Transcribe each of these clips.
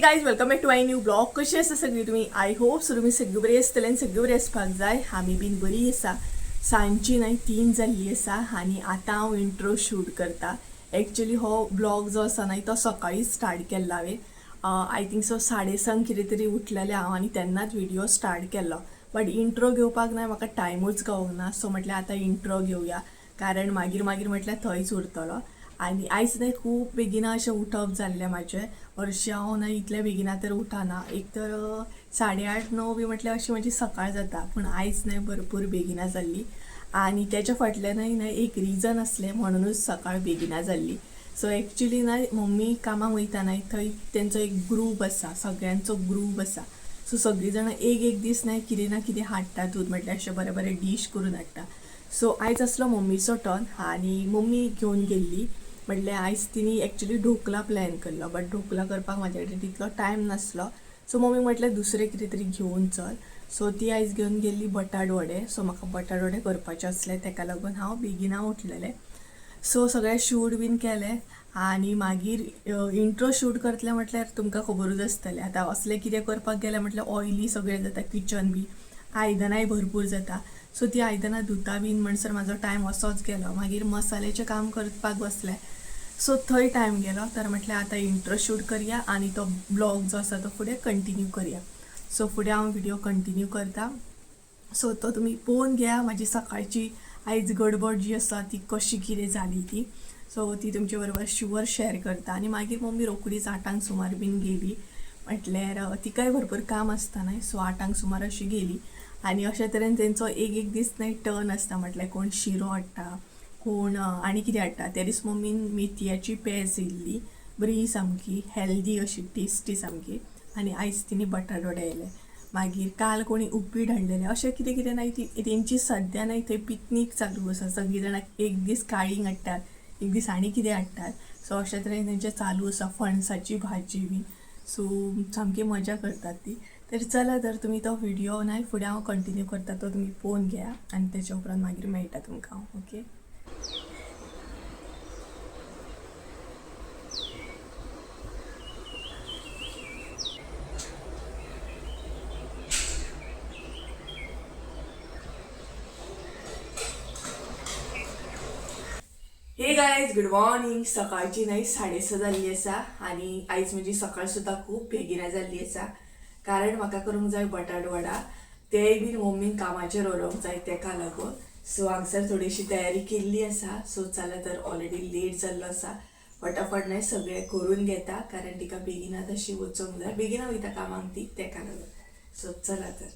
Guys welcome back to my new blog. कशी आसा सगळी तुमी? आय होप सो तुमी सगळी बरी आसतले आनी सगळी बरी आसपाक जाय. आमी बीन बरी आसा. सांजची न्हय 3 जाल्ली आसा आनी आतां हांव इंट्रो शूट करता. एक्चुअली हो ब्लॉग जो आसा न्हय तो सकाळीच स्टार्ट केल्लो हांवें. आय थिंक सो 6:30 कितें तरी उठलेलें हांव आनी तेन्नाच व्हिडिओ स्टार्ट केल्लो. बट इंट्रो घेवपाक न्हय म्हाका टायमूच गावूंक ना. सो म्हटल्यार आतां इंट्रो घेवया कारण मागीर म्हटल्यार थंयच उरतलो. आनी आयज न्हय खूब बेगिना अशें उठप जाल्लें म्हाजें. हरशीं हांव न्हय इतल्या बेगिना तर उठना. एक तर 8:30-9 बी म्हटल्यार अशी म्हजी सकाळ जाता. पूण आयज न्हय भरपूर बेगिना जाल्ली आनी तेच्या फाटल्यान न्हय एक रिजन आसलें म्हणूनच सकाळ बेगिना जाल्ली. सो एक्चुली न्हय मम्मी कामाक वयता न्हय थंय तेंचो एक ग्रूप आसा, सगळ्यांचो ग्रूप आसा. सो सगळीं जाणां एक दीस न्हय कितें ना कितें हाडटातूच म्हटल्यार अशें बरें बरें डीश करून हाडटा. सो आयज आसलो मम्मीचो टर्न आनी मम्मी घेवन गेल्ली. म्हटल्यार आयज तिणी एक्चुली ढोकला प्लॅन केल्लो बट ढोकला करपाक म्हाजे कडेन तितलो टायम नासलो. सो मम्मी म्हटल्यार दुसरें कितें तरी घेवन चल. सो ती आयज घेवन गेल्ली बटाट वडे. सो म्हाका बटाट वडे करपाचे आसले तेका लागून हांव बेगिना उठलेलें. सो सगळें शूट बीन केलें आनी मागीर इंट्रो शूट करतलें म्हटल्यार तुमकां खबरूच आसतलें. आतां असलें कितें करपाक गेलें म्हटल्यार ऑयली सगळें जाता किचन बी. आयदनांय भरपूर जाता. सो ती आयदनां धुता बीन म्हणसर म्हाजो टायम असोच गेलो. मागीर मसाल्याचें काम करपाक बसलें. सो थंय टायम गेलो. तर म्हटल्यार आतां इंट्रो शूट करया आनी तो ब्लॉग जो आसा तो फुडें कंटिन्यू करया. सो फुडें हांव व्हिडिओ कंटिन्यू करता. सो तो तुमी पळोवन घ्या म्हाजी सकाळची आयज गडबड जी आसा ती कशी कितें जाली ती. सो ती तुमचे बरोबर शुअर शेअर करता. आनी मागीर मम्मी रोखडीच 8 सुमार बीन गेली. म्हटल्यार तिकाय भरपूर काम आसता न्हय. सो 8 सुमार अशी गेली आनी अशे तरेन तेंचो एक दीस न्हय टर्न आसता. म्हटल्यार कोण शिरो हाडटा, कोण आनी कितें हाडटा. त्या दीस मम्मीन मेथयाची पेज येयल्ली बरी सामकी हेल्दी अशी टेस्टी सामकी. आनी आयज तिणी बटाट वडे येयले. मागीर काल कोणी उपीट हाडलेले अशें कितें कितें न्हय ती तेंची सद्या न्हय थंय पिकनीक चालू आसा. सगळीं जाणां एक दीस काळींग हाडटात, एक दीस आनी कितें हाडटात. सो अशे तरेन तेंचें चालू आसा. फणसाची भाजी बी. सो सामकी मजा करतात ती. तर चला तर तुमी तो व्हिडिओ न्हय फुडें हांव कंटिन्यू करता तो तुमी पळोवन घ्या आनी तेच्या उपरांत मागीर मेळटा तुमकां. ओके. हे गायज गुड मॉर्निंग. सकाळची न्हय 6:30 जाल्ली आसा आनी आयज म्हजी सकाळ सुद्दां खूब बेगिना जाल्ली आसा कारण म्हाका करूंक जाय बटाट वडा. तेय बीन मम्मीन कामाचेर व्हरोंक जाय तेका लागून. सो हांगसर थोडीशी तयारी केल्ली आसा. सो चला तर ऑलरेडी लेट जाल्लो आसा. फटाफट न्हय सगळें करून घेता कारण तिका बेगिना तशी वचोंक जाय. बेगिना वयता कामाक ती तेका लागून. सो चला तर.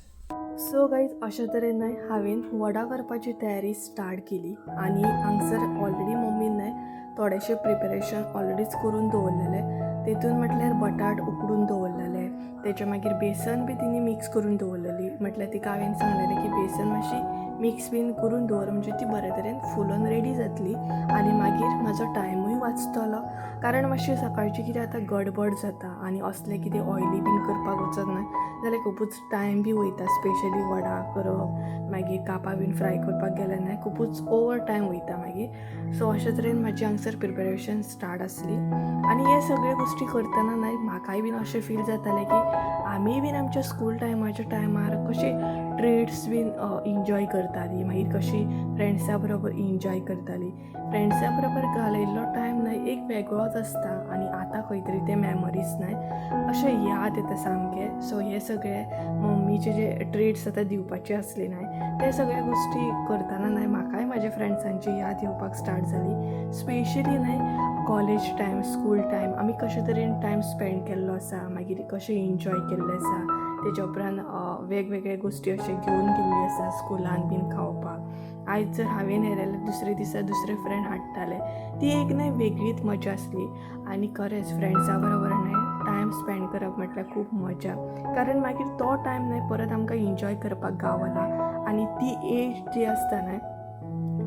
सो गायज अशे तरेन न्हय हांवें वडा करपाची तयारी स्टार्ट केली आनी हांगसर ऑलरेडी मम्मीन न्हय थोडेशें प्रिपरेशन ऑलरेडीच करून दवरलेलें. तेतून म्हटल्यार बटाट उकडून दवरलेले, तेच्या मागीर बेसन बी तिणी मिक्स करून दवरलेली. म्हटल्यार तिका हांवें सांगलेलें की बेसन मातशी मिक्स बीन करून दवर म्हणजे ती बरे तरेन फुलोन रेडी जातली आनी मागीर म्हाजो टायमूय वाचतलो कारण मातशी सकाळची कितें आतां गडबड जाता आनी असलें कितें ऑयली बीन करपाक वचत न्हय जाल्यार खुबूच टायम बी वयता. स्पेशली वडा करप मागीर कापां बीन फ्राय करपाक गेल्यार न्हय खुबूच ओवर टायम वयता मागीर. सो अशे तरेन म्हाजी हांगसर प्रिपरेशन स्टार्ट आसली आनी हे सगळे गोश्टी करतना न्हय म्हाकाय बीन अशें फील जातालें की आमी बीन आमच्या स्कूल टायमाच्या टायमार कशी ट्रिट्स बीन इन्जॉय करतालीं, मागीर कशी फ्रेंड्सां बरोबर इन्जॉय करतालीं. फ्रेंड्सां बरोबर घालयल्लो टायम न्हय एक वेगळोच आसता आनी आतां खंय तरी ते मॅमरीज न्हय अशें याद येता सामकें. सो हे सगळे मम्मीचे जे ट्रिट्स आतां दिवपाचे आसले न्हय ते सगळे गोश्टी करतना न्हय म्हाकाय म्हाज्या फ्रेंड्सांची याद येवपाक स्टार्ट जाली. स्पेशली न्हय कॉलेज टायम, स्कूल टायम आमी कशे तरेन टायम स्पेंड केल्लो आसा, मागीर कशें इन्जॉय केल्लें आसा. तेच्या उपरांत वेगवेगळे गोश्टी अशे घेवन गेल्ली आसा स्कुलान बीन खावपाक. आयज जर हांवें हें जाल्यार दुसरे दिसा दुसरे फ्रेंड हाडटाले. ती एक न्हय वेगळीच मजा आसली आनी खरेंच फ्रेंड्सां बरोबर न्हय टायम स्पेंड करप म्हटल्यार खूब मजा कारण मागीर तो टायम न्हय परत आमकां इन्जॉय करपाक गावना आनी ती एज जी आसता न्हय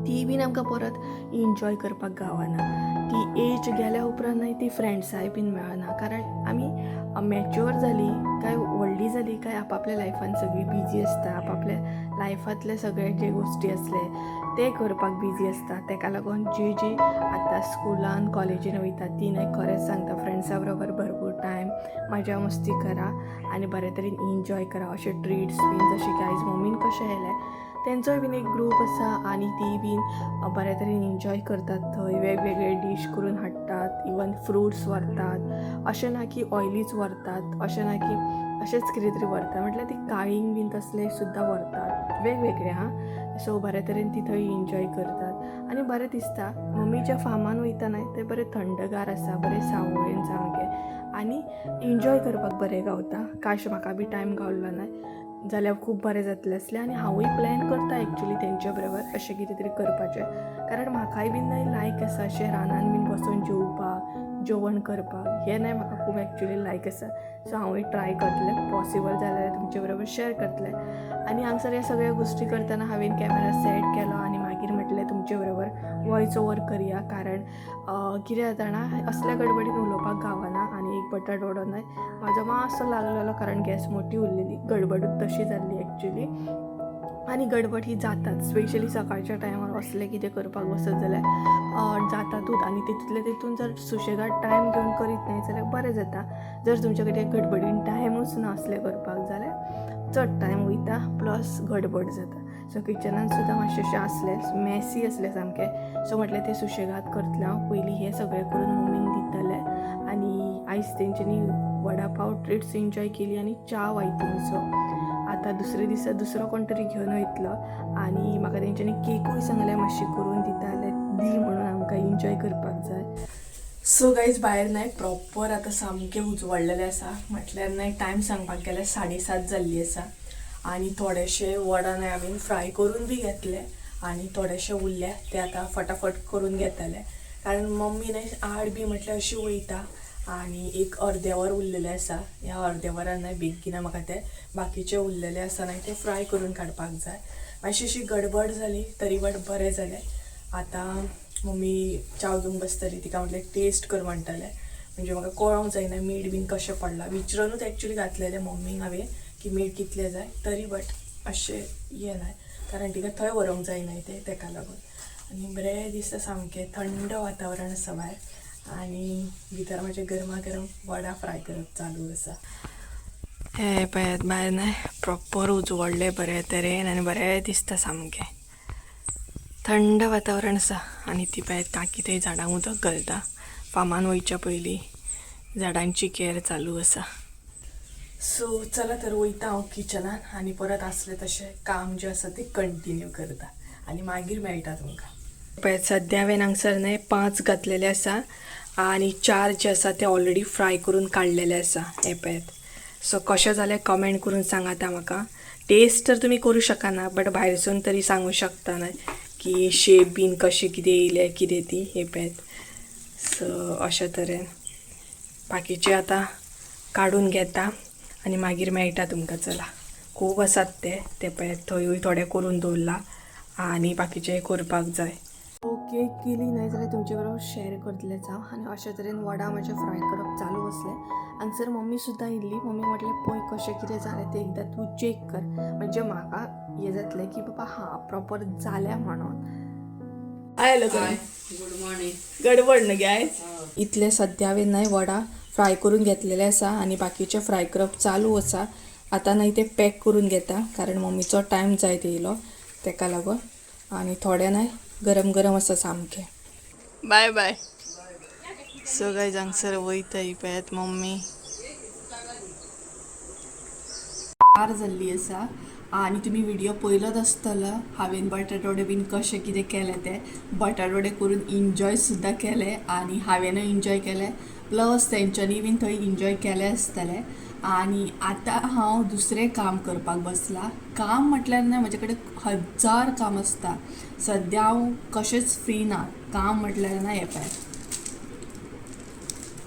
ती बीन आमकां परत इन्जॉय करपाक गावना. ती एज गेल्या उपरांत न्हय ती फ्रेंड्साय बीन मेळना कारण आमी मॅच्युअर जाली काय व्हडली जाली काय आपआपल्या लायफान सगळीं बिजी आसता. आपआपल्या लायफांतले सगळे जे गोश्टी आसले ते करपाक बिजी आसता. तेका लागून जी आतां स्कुलान कॉलेजीन वयता ती न्हय खरेंच सांगता फ्रेंड्स फ्रेंड्सां बरोबर भरपूर टायम मजा मस्ती करा आणि बरे तरेन एन्जॉय करा. अशे ट्रीट्स बीन जशे की आयज मम्मीन कशें येयलें तेंचोय बीन एक ग्रूप आसा आनी ती बीन बऱ्या तरेन एन्जॉय करतात. थंय वेगवेगळे डीश करून हाडटात, इवन फ्रुट्स व्हरतात. अशें ना की ऑयलीच व्हरतात, अशें ना की अशेंच कितें तरी व्हरता, म्हटल्यार ती काळींग बीन तसले सुद्दां व्हरतात वेगवेगळे सो बऱ्या तरेन ती थंय एन्जॉय करतात आनी बरें दिसता. मम्मीच्या फार्मान वयता न्हय तें बरें थंडगार आसा, बरें सावळेन सामकें आनी एन्जॉय करपाक बरें गावता. काश म्हाका बी टायम गावल्लो न्हय जाल्यार खूब बरें जातलें आसलें. आनी हांवूय प्लॅन करता एक्चुली तेंच्या बरोबर अशें कितें तरी करपाचें, कारण म्हाकाय बीन न्हय लायक आसा अशें रानान बीन बसून जेवपाक, जेवण करपाक. हें न्हय म्हाका खूब एक्चुली लायक आसा. सो हांवूय ट्राय करतलें, पॉसिबल जाल्यार तुमचे बरोबर शेअर करतलें. आनी हांगसर ह्या सगळ्या गोश्टी करतना हांवें कॅमेरा सेट केलो आनी मागीर म्हटलें तुमचे बरोबर वॉयस ओवर करया, कारण कितें जाता जाणा असल्या गडबडीन उलोवपाक गावना. आनी एक बटाट वडो न्हय म्हाजो मातसो लागलेलो, कारण गॅस मोठी उरलेली, गडबडूच तशी जाल्ली एक्चुली. आनी गडबड ही जाताच, स्पेशली सकाळच्या टायमार असलें कितें करपाक बसत जाल्यार जातातूच. आनी तितून जर सुशेगाद टायम घेवन करीत न्हय जाल्यार बरें जाता. जर तुमचे कडेन गडबडीन टायमूच ना असलें करपाक जाल्यार चड टायम वयता प्लस गडबड जाता. सो किचनान सुद्दां मातशेंशें आसलें, मॅसी आसलें सामकें. सो म्हटलें तें सुशेगाद करतलें हांव. पयलीं हें सगळें करून मम्मीक दितलें आनी आयज तेंच्यांनी वडा पाव ट्रिट्स एन्जॉय केली आनी च्या वायतींचो. आतां दुसरे दिसा दुसरो कोण तरी घेवन वयतलो आनी म्हाका तेंच्यांनी केकूय सांगलें मातशी करून दिताले दी म्हणून, आमकां एन्जॉय करपाक जाय. सो गायज भायर न्हय प्रॉपर आतां सामकें उजवाडलेलें आसा, म्हटल्यार न्हय टायम सांगपाक गेल्यार 7:30 जाल्ली आसा. आनी थोडेशे वडा न्हय हांवें फ्राय करून बी घेतले आनी थोडेशे उरले ते आतां फटाफट करून घेतले, कारण मम्मी न्हय आड बी म्हटल्यार अशी वयता आनी एक अर्दें वर उरलेलें आसा. ह्या अर्द्या वरान न्हय बेगीन म्हाका ते बाकीचे उरलेले आसा न्हय ते फ्राय करून काडपाक जाय. मातशी अशी गडबड जाली तरी बट बरें जालें. आतां मम्मी चाव घेवन बसतली, तिका म्हटलें टेस्ट कर म्हणटलें, म्हणजे म्हाका कळोंक जायना मीठ बीन कशें पडलां. विचारूनच एक्चुली घातलेलें मम्मीक हांवें की मीठ कितलें जाय, तरी बट अशें हें न्हय, कारण तिका थंय व्हरूंक जाय न्हय तें तेका लागून. आनी बरें दिसता सामकें, थंड वातावरण आसा भायर आनी भितर म्हाजे गरमा गरम वडा फ्राय करप चालू आसा. हे पळयात भायर न्हय प्रॉपर उजवडलें बरें तरेन आनी बरें दिसता सामकें, थंड वातावरण आसा. आनी ती पळयात काकी थंय झाडांक उदक घालता. फार्मान वयच्या पयलीं झाडांची कॅर चालू आसा. सो चला तर वयता हांव किचनान आनी परत आसलें तशें काम जें आसा तें कंटिन्यू करता आनी मागीर मेळटा तुमकां. पळयात सद्या हांवें हांगसर न्हय 5 घातलेले आसा आनी 4 जे आसा ते ऑलरेडी फ्राय करून काडलेले आसा. हे पळयात. सो कशें जालें कमेंट करून सांगात म्हाका. टेस्ट तर तुमी करूं शकना बट भायरसून तरी सांगू शकता न्हय की शेप बीन कशें कितें येयलें कितें ती. हे पळयात. सो अशा तरेन बाकीचे आतां काडून घेता आनी मागीर मेळटा तुमकां. चला खूब आसात ते पळयात, थंयूय थोडे करून दवरला आनी बाकीचे करपाक जाय. केक केली न्हय जाल्यार तुमचे बरोबर शेअर करतलेंच हांव. आनी अशा तरेन वडा म्हजे फ्राय करप चालू आसलें. हांगसर मम्मी सुद्दां येयल्ली. मम्मी म्हटलें पळय कशें कितें जालें तें एकदां तूं चॅक कर, म्हणजे म्हाका हें जातलें की बाबा हां प्रॉपर जाल्या म्हणून. Hello good morning. गडबड न्हय गायज. इतले सद्या हांवें न्हय वडा फ्राय करून घेतलेले आसा आनी बाकीचे फ्राय करप चालू आसा. आतां न्हय ते पॅक करून घेता, कारण मम्मीचो टायम जायत येयलो तेका लागून. आनी थोडे न्हय गरम गरम आसा सामकें. Bye bye. सो गायज हांगसर वयता ही पळयात मम्मी तयार जाल्ली आसा. आनी तुमी व्हिडिओ पयलोच आसतलो हांवें बटाटवडे बीन कशें कितें केलें तें. बटाटवडे करून एन्जॉय सुद्दां केले आनी हांवेंनूय एन्जॉय केलें प्लस तेंच्यांनी बीन थंय एन्जॉय केलें आसतलें. आनी आतां हांव दुसरें काम करपाक बसलां. काम म्हटल्यार न्हय म्हजे कडेन 1000 काम आसता. सद्या हांव कशेंच फ्री ना. काम म्हटल्यार ना हें पळय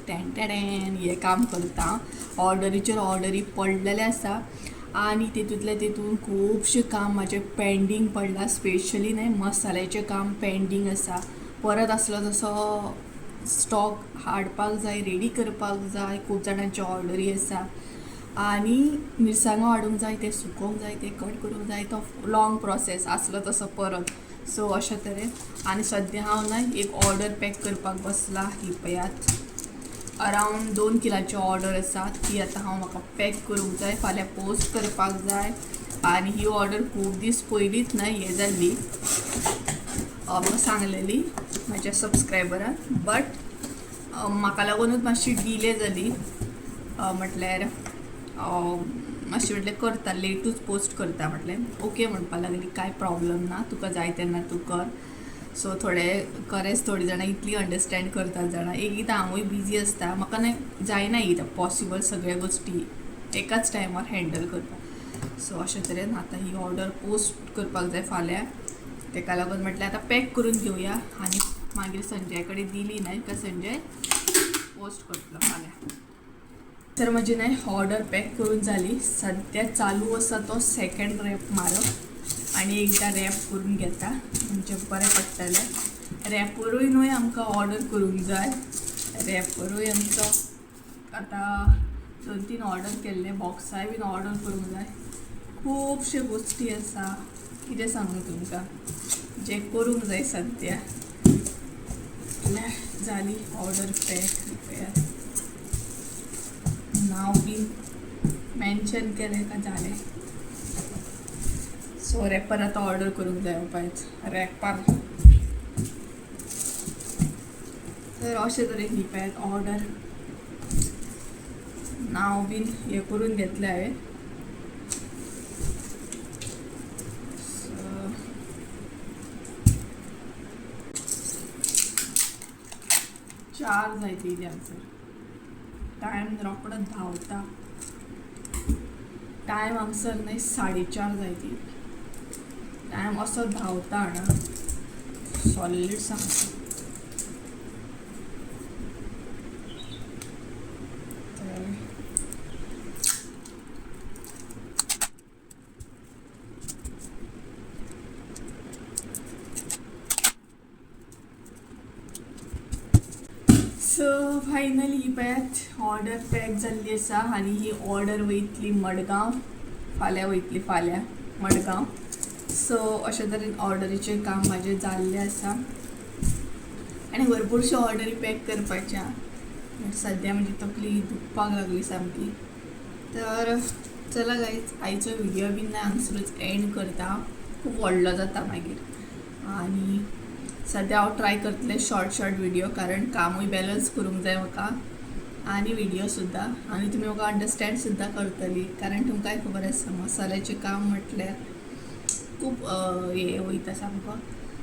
टेंटेडेन हें काम करता. ऑर्डरीचेर ऑर्डरी पडलेले आसा आनी तेतून खुबशें काम म्हाजें पेंडींग पडलां. स्पेशली न्हय मसाल्याचें काम पेंडींग आसा. परत आसलो तसो स्टॉक हाडपाक जाय, रेडी करपाक जाय. खूब जाणांची ऑर्डरी आसा आनी मिरसांगो हाडूंक जाय, ते सुकोवंक जाय, ते कट करूंक जाय. तो लॉंग प्रोसेस आसलो तसो परत. सो अशे तरेन आनी सद्या हांव न्हय एक ऑर्डर पॅक करपाक बसलां. ही पळयात अरावंड 2 किलाची ऑर्डर आसा ती आतां म्हाका पॅक करूंक जाय, फाल्यां पोस्ट करपाक जाय. आनी ही ऑर्डर खूब दीस पयलींच हे जाल्ली, म्हाका सांगलेली म्हाज्या सबस्क्रायबरान. बट म्हाका लागूनच मातशी डिले जाली. म्हटल्यार मातशें म्हटलें करता, लेटूच पोस्ट करता. म्हटलें ओके म्हणपा लागली, कांय प्रॉब्लम ना, तुका जाय तेन्ना तूं कर. सो थोडी जाणां इतली अंडरस्टँड करतात, जाणां एकदां हांवूय बिजी आसता, म्हाका जायना एकदां पॉसिबल सगळ्या गोश्टी एकाच टायमार हँडल करपाक. सो अशे तरेन आतां ही ऑर्डर पोस्ट करपाक जाय फाल्यां. ताका लागून म्हटलें आतां पॅक करून घेवया आनी मागीर संजय कडेन दिली का संजय पोस्ट करतलो फाल्यां. तर म्हजी ऑर्डर पॅक करून जाली. सद्या चालू आसा तो सेकंड रॅप मारप आनी एकदां रॅप करून घेता म्हणजे बरें पडटलें. रॅपरूय आमकां ऑर्डर करूंक जाय. रॅपरूय आमचो आतां 2-3 ऑर्डर केल्ले, बॉक्साय बीन ऑर्डर करूंक जाय. खुबश्यो गोश्टी आसा, कितें सांगू तुमकां, जे करूंक जाय सद्या. जाली ऑर्डर पॅक, नाव बीन मेन्शन केलें का जालें. सो रॅपर आतां ऑर्डर करूंक जाय उपायच रॅपर. तर अशे तरेन ही पॅक ऑर्डर नाव बीन हें करून घेतलें हांवें. 4 जाय तेजी आन्सर. टायम रोकडोच धांवता. टायम आन्सर 4:30 जाय ती. टायम असो धांवता ना, सॉलिड सांगता. सो फायनली ही पॅक ऑर्डर पॅक जाल्ली आसा आनी ही ऑर्डर वयतली मडगांव. फाल्यां वयतली, फाल्यां मडगांव. सो अशे तरेन ऑर्डरीचें काम म्हाजें जाल्लें आसा आनी भरपूरश्यो ऑर्डरी पॅक करपाच्या. सद्या म्हजी तकली दुखपाक लागली सामकी. तर चला गायज, आयचो व्हिडियो बीन हांगसरूच एंड करता, खूब व्हडलो जाता मागीर. आनी सद्या हांव ट्राय करतलें शॉर्ट व्हिडियो, कारण कामूय बॅलन्स करूंक जाय म्हाका आनी व्हिडियो सुद्दां. आनी तुमी म्हाका अंडरस्टँड सुद्दां करतली, कारण तुमकांय खबर आसा मसाल्याचें काम म्हटल्यार खूब हें वयता सामको.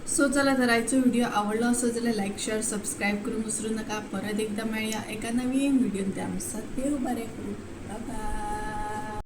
सो चला, तर आयचो व्हिडियो आवडलो असो जाल्यार लायक, शेअर, सबस्क्रायब करूंक विसरूं नाका. परत एकदां मेळया एका नवीन व्हिडियोन. त्या दिसा देव बरें करूं. Bye bye.